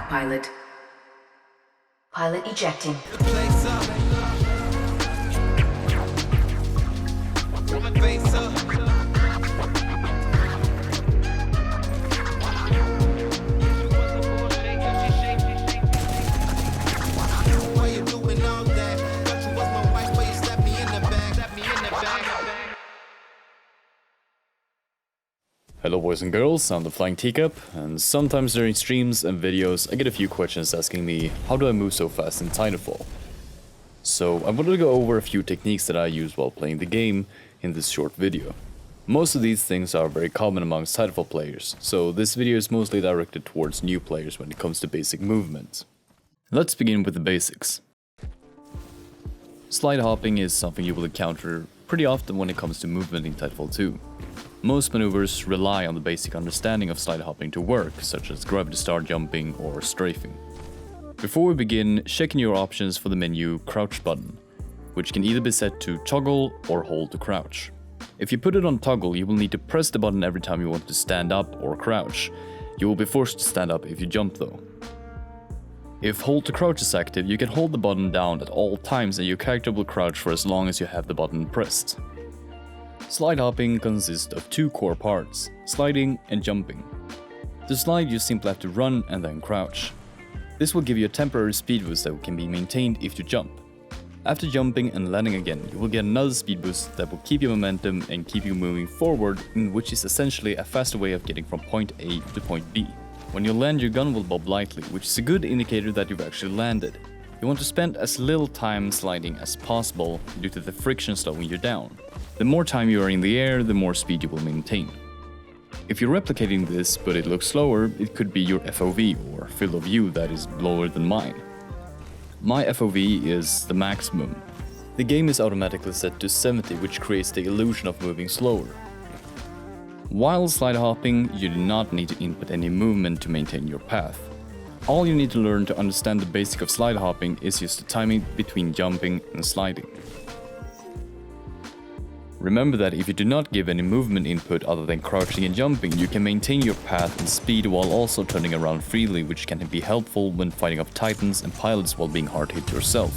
pilot. Pilot ejecting. Hello boys and girls, I'm TheFlyingTeaCup, and sometimes during streams and videos I get a few questions asking me how do I move so fast in Titanfall. So I wanted to go over a few techniques that I use while playing the game in this short video. Most of these things are very common amongst Titanfall players, so this video is mostly directed towards new players when it comes to basic movement. Let's begin with the basics. Slide hopping is something you will encounter pretty often when it comes to movement in Titanfall 2. Most maneuvers rely on the basic understanding of slide hopping to work, such as gravity star jumping or strafing. Before we begin, check in your options for the menu crouch button, which can either be set to toggle or hold to crouch. If you put it on toggle, you will need to press the button every time you want to stand up or crouch. You will be forced to stand up if you jump though. If hold to crouch is active, you can hold the button down at all times and your character will crouch for as long as you have the button pressed. Slide hopping consists of two core parts, sliding and jumping. To slide, you simply have to run and then crouch. This will give you a temporary speed boost that can be maintained if you jump. After jumping and landing again, you will get another speed boost that will keep your momentum and keep you moving forward, which is essentially a faster way of getting from point A to point B. When you land, your gun will bob lightly, which is a good indicator that you've actually landed. You want to spend as little time sliding as possible due to the friction slowing you down. The more time you are in the air, the more speed you will maintain. If you're replicating this but it looks slower, it could be your FOV or field of view that is lower than mine. My FOV is the maximum. The game is automatically set to 70, which creates the illusion of moving slower. While slide hopping, you do not need to input any movement to maintain your path. All you need to learn to understand the basic of slide hopping is just the timing between jumping and sliding. Remember that if you do not give any movement input other than crouching and jumping, you can maintain your path and speed while also turning around freely, which can be helpful when fighting off titans and pilots while being hard hit yourself.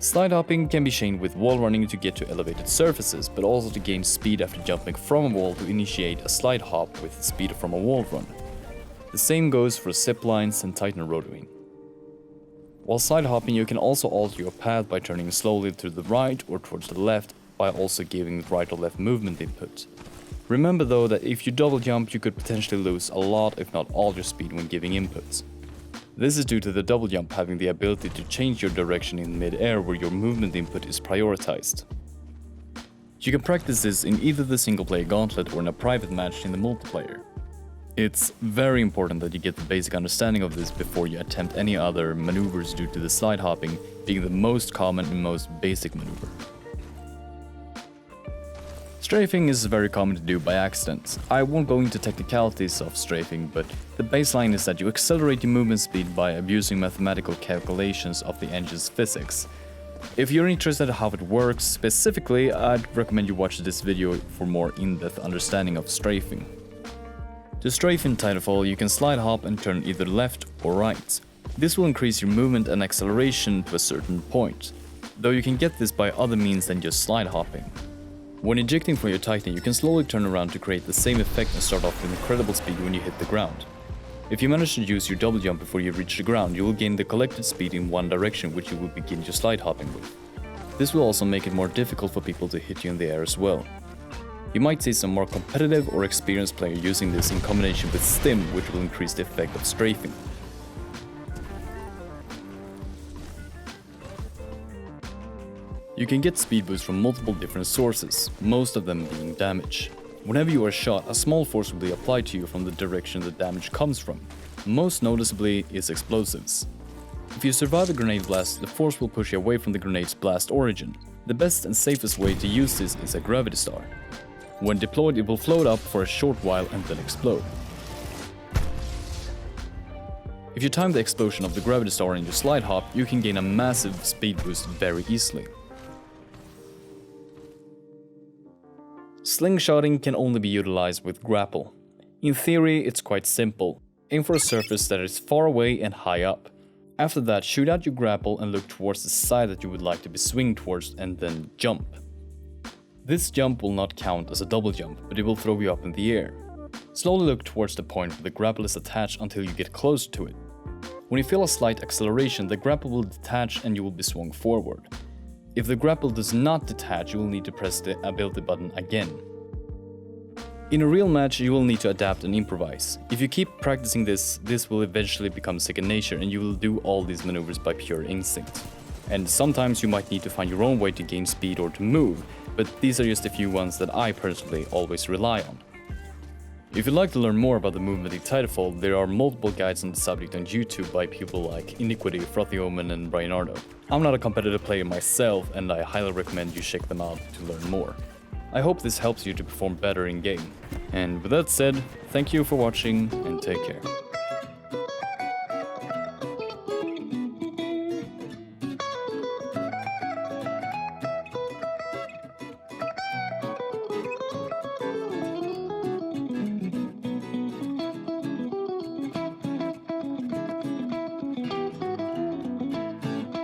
Slide hopping can be chained with wall running to get to elevated surfaces, but also to gain speed after jumping from a wall to initiate a slide hop with speed from a wall run. The same goes for zip lines and titan rotoring. While slide hopping, you can also alter your path by turning slowly to the right or towards the left by also giving right or left movement input. Remember though that if you double jump, you could potentially lose a lot if not all your speed when giving inputs. This is due to the double jump having the ability to change your direction in mid-air where your movement input is prioritized. You can practice this in either the single player gauntlet or in a private match in the multiplayer. It's very important that you get the basic understanding of this before you attempt any other maneuvers due to the slide hopping being the most common and most basic maneuver. Strafing is very common to do by accident. I won't go into technicalities of strafing, but the baseline is that you accelerate your movement speed by abusing mathematical calculations of the engine's physics. If you're interested in how it works specifically, I'd recommend you watch this video for more in-depth understanding of strafing. To strafe in Titanfall, you can slide hop and turn either left or right. This will increase your movement and acceleration to a certain point, though you can get this by other means than just slide hopping. When ejecting from your Titan, you can slowly turn around to create the same effect and start off with incredible speed when you hit the ground. If you manage to use your double jump before you reach the ground, you will gain the collected speed in one direction, which you will begin your slide hopping with. This will also make it more difficult for people to hit you in the air as well. You might see some more competitive or experienced player using this in combination with stim, which will increase the effect of strafing. You can get speed boosts from multiple different sources, most of them being damage. Whenever you are shot, a small force will be applied to you from the direction the damage comes from. Most noticeably is explosives. If you survive a grenade blast, the force will push you away from the grenade's blast origin. The best and safest way to use this is a gravity star. When deployed, it will float up for a short while and then explode. If you time the explosion of the gravity star in your slide hop, you can gain a massive speed boost very easily. Slingshotting can only be utilized with grapple. In theory, it's quite simple. Aim for a surface that is far away and high up. After that, shoot out your grapple and look towards the side that you would like to be swinging towards and then jump. This jump will not count as a double jump, but it will throw you up in the air. Slowly look towards the point where the grapple is attached until you get closer to it. When you feel a slight acceleration, the grapple will detach and you will be swung forward. If the grapple does not detach, you will need to press the ability button again. In a real match, you will need to adapt and improvise. If you keep practicing this will eventually become second nature and you will do all these maneuvers by pure instinct. And sometimes you might need to find your own way to gain speed or to move, but these are just a few ones that I personally always rely on. If you'd like to learn more about the movement in Titanfall, there are multiple guides on the subject on YouTube by people like INIQUITY, FROTHYOMEN and BRYONATO. I'm not a competitive player myself and I highly recommend you check them out to learn more. I hope this helps you to perform better in game. And with that said, thank you for watching and take care.